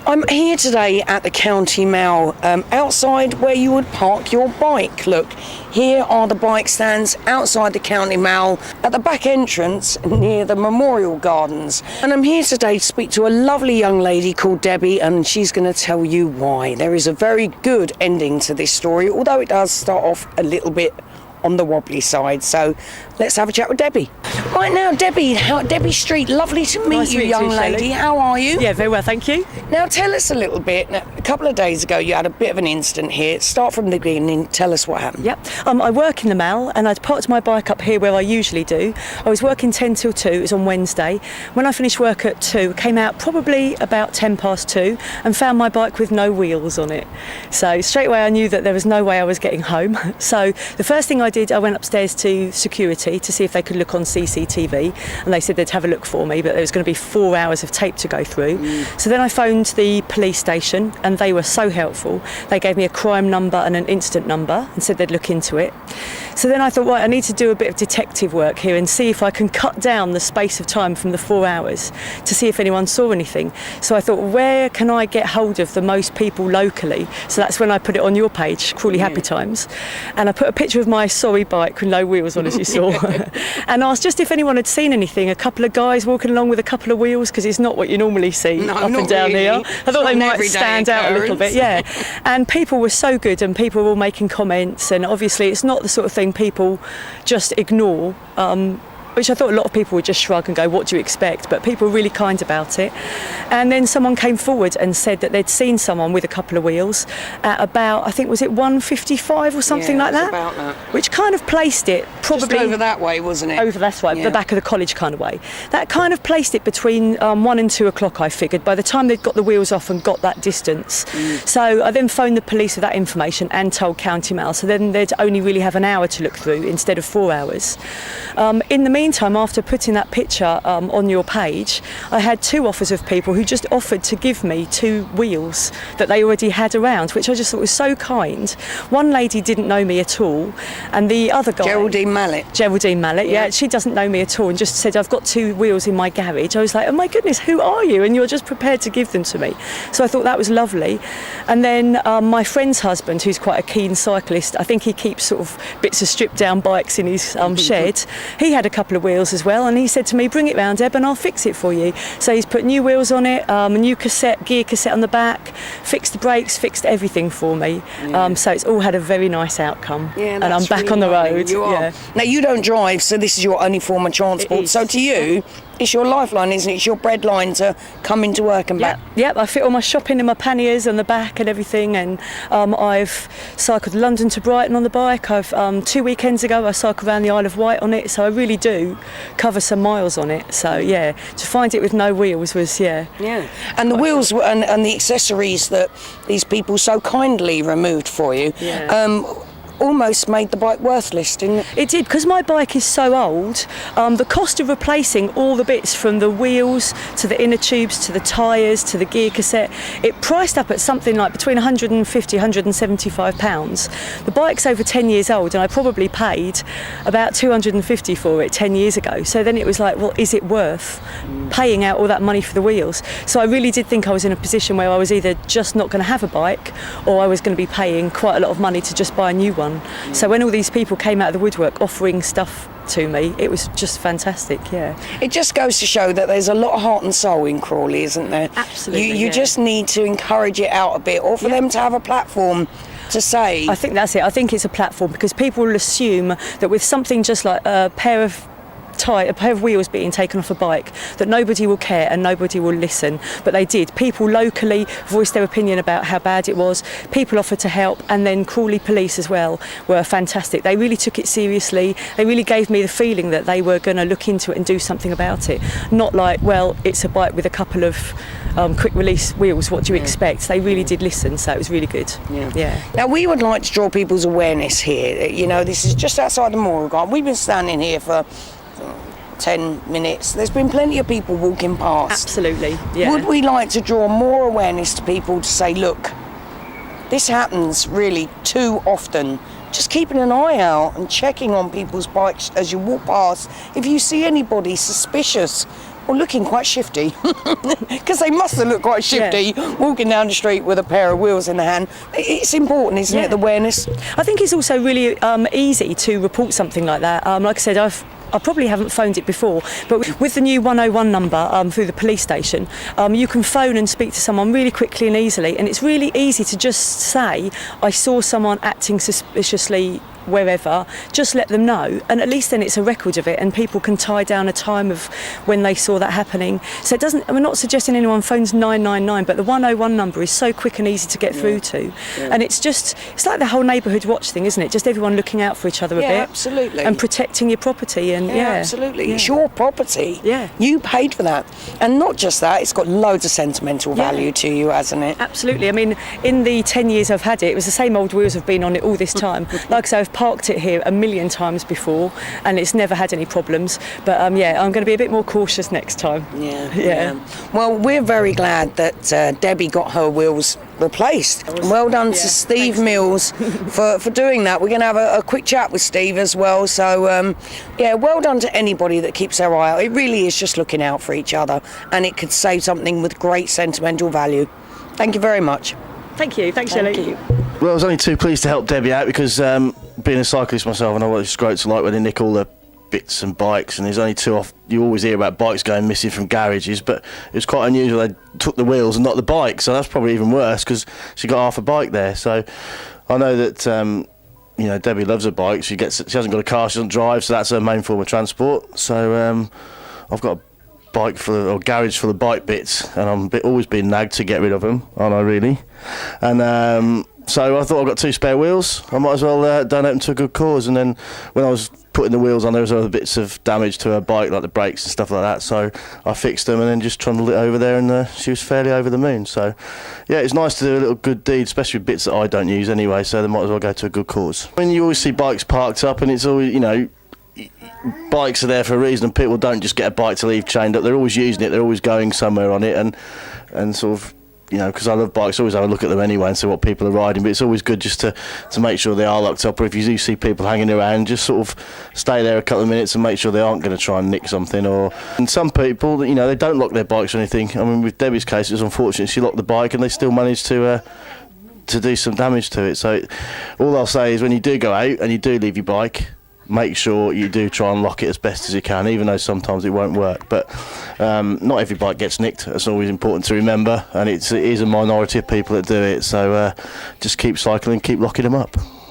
I'm here today at the County Mall, outside where you would park your bike. Look, here are the bike stands outside the County Mall at the back entrance near the Memorial Gardens. And I'm here today to speak to a lovely young lady called Debbie, and she's going to tell you why. There is a very good ending to this story, although it does start off a little bit on the wobbly side. So let's have a chat with Debbie. Right now, Debbie Street, lovely to meet Nice you, to meet young you, lady. Shelley. How are you? Yeah, very well, thank you. Now tell us a little bit. Now, a couple of days ago you had a bit of an incident here. Start from the beginning, tell us what happened. Yep. I work in the Mall and I'd parked my bike up here where I usually do. I was working 10 till 2, it was on Wednesday. When I finished work at 2, came out probably about 10 past 2 and found my bike with no wheels on it. So straight away I knew that there was no way I was getting home. So the first thing I did, I went upstairs to security to see if they could look on CCTV, and they said they'd have a look for me, but there was going to be 4 hours of tape to go through. So then I phoned the police station and they were so helpful. They gave me a crime number and an incident number and said they'd look into it. So then I thought, right, I need to do a bit of detective work here and see if I can cut down the space of time from the 4 hours to see if anyone saw anything. So I thought, where can I get hold of the most people locally? So that's when I put it on your page, Crawley Happy Times, and I put a picture of my sorry bike with no wheels on, as you saw, and asked just if anyone had seen anything. A couple of guys walking along with a couple of wheels, because it's not what you normally see up and down really. here. I thought they might stand out a little bit, yeah. And people were so good, and people were all making comments, and obviously it's not the sort of thing people just ignore, which I thought a lot of people would just shrug and go, what do you expect? But people were really kind about it. And then someone came forward and said that they'd seen someone with a couple of wheels at about, I think, was it 1:55 or something like that? About that. Which kind of placed it probably... Just over that way, wasn't it? Over that way, the back of the college kind of way. That kind of placed it between 1 and 2 o'clock, I figured, by the time they'd got the wheels off and got that distance. So I then phoned the police with that information and told County Mall. So then they'd only really have an hour to look through instead of 4 hours. In the meantime, after putting that picture on your page, I had 2 offers of people who just offered to give me 2 wheels that they already had around, which I just thought was so kind. One lady didn't know me at all, and the other guy... Geraldine Mallet, yeah. She doesn't know me at all and just said, I've got 2 wheels in my garage. I was like, oh my goodness, who are you? And you're just prepared to give them to me. So I thought that was lovely. And then my friend's husband, who's quite a keen cyclist, I think he keeps sort of bits of stripped down bikes in his shed. He had a couple of wheels as well, and he said to me, bring it round, Deb, and I'll fix it for you. So he's put new wheels on it, a new gear cassette on the back, fixed the brakes, fixed everything for me. So it's all had a very nice outcome. Yeah, and I'm back really on the lovely. road. You are. Yeah. Now, you don't drive, so this is your only form of transport. It So is. to you, it's your lifeline, isn't it? It's your bread line to come into work and back. Yep, I fit all my shopping in my panniers on the back and everything, and I've cycled London to Brighton on the bike. I've 2 weekends ago I cycled around the Isle of Wight on it, so I really do cover some miles on it. So yeah, to find it with no wheels was Yeah, and the wheels and the accessories that these people so kindly removed for you. Almost made the bike worthless, didn't it? It did, because my bike is so old. The cost of replacing all the bits, from the wheels to the inner tubes to the tyres to the gear cassette, it priced up at something like between £150 £175. The bike's over 10 years old, and I probably paid about £250 for it 10 years ago. So then it was like, well, is it worth paying out all that money for the wheels? So I really did think I was in a position where I was either just not going to have a bike, or I was going to be paying quite a lot of money to just buy a new one. So when all these people came out of the woodwork offering stuff to me, it was just fantastic. It just goes to show that there's a lot of heart and soul in Crawley, isn't there? Absolutely. You just need to encourage it out a bit, or for them to have a platform to say. I think that's it. I think it's a platform, because people will assume that with something just like a pair of wheels being taken off a bike, that nobody will care and nobody will listen. But they did. People locally voiced their opinion about how bad it was. People offered to help, and then Crawley Police as well were fantastic. They really took it seriously. They really gave me the feeling that they were going to look into it and do something about it. Not like, well, it's a bike with a couple of quick release wheels, what do you expect? They really did listen, so it was really good. Now, we would like to draw people's awareness here. You know, this is just outside the Memorial Garden. We've been standing here for 10 minutes. There's been plenty of people walking past. Absolutely, yeah. Would we like to draw more awareness to people to say, look, this happens really too often. Just keeping an eye out and checking on people's bikes as you walk past. If you see anybody suspicious, or looking quite shifty, because they must have looked quite shifty walking down the street with a pair of wheels in the hand. It's important, isn't it, the awareness? I think it's also really easy to report something like that. Like I said, I probably haven't phoned it before, but with the new 101 number through the police station, you can phone and speak to someone really quickly and easily, and it's really easy to just say, I saw someone acting suspiciously wherever, just let them know, and at least then it's a record of it and people can tie down a time of when they saw that happening. So it doesn't, we're not suggesting anyone phones 999, but the 101 number is so quick and easy to get through to, and it's like the whole neighbourhood watch thing, isn't it? Just everyone looking out for each other a bit, absolutely, and protecting your property. And absolutely, it's your property, yeah, you paid for that, and not just that, it's got loads of sentimental value to you, hasn't it? Absolutely. I mean, in the 10 years I've had it, it was the same old wheels have been on it all this time. Like I say, I've parked it here a million times before and it's never had any problems, but I'm going to be a bit more cautious next time. Well, we're very glad that Debbie got her wheels replaced. Well done to Steve Mills for doing that. We're going to have a quick chat with Steve as well, so well done to anybody that keeps their eye out. It really is just looking out for each other, and it could save something with great sentimental value. Thank you very much. Thank you. Thanks, Shelley. Thank you. Well, I was only too pleased to help Debbie out because being a cyclist myself, I know what it's great to like when they nick all the bits and bikes, and there's only too often you always hear about bikes going missing from garages, but it was quite unusual they took the wheels and not the bike, so that's probably even worse because she got half a bike there. So I know that Debbie loves a bike. She hasn't got a car, she doesn't drive, so that's her main form of transport. So I've got a garage full of bike bits, and I'm always being nagged to get rid of them, aren't I really? And so I thought, I've got 2 spare wheels, I might as well donate them to a good cause. And then when I was putting the wheels on, there was other bits of damage to her bike, like the brakes and stuff like that, so I fixed them and then just trundled it over there, and she was fairly over the moon. So yeah, it's nice to do a little good deed, especially with bits that I don't use anyway, so they might as well go to a good cause. When you always see bikes parked up, and it's always, bikes are there for a reason, and people don't just get a bike to leave chained up. They're always using it, they're always going somewhere on it, and sort of, because I love bikes, I always have a look at them anyway and see what people are riding, but it's always good just to make sure they are locked up, or if you do see people hanging around, just sort of stay there a couple of minutes and make sure they aren't going to try and nick something. And some people, they don't lock their bikes or anything. I mean, with Debbie's case, it was unfortunate she locked the bike and they still managed to do some damage to it. So all I'll say is, when you do go out and you do leave your bike, make sure you do try and lock it as best as you can, even though sometimes it won't work. But not every bike gets nicked. That's always important to remember, and it is a minority of people that do it. So just keep cycling, keep locking them up.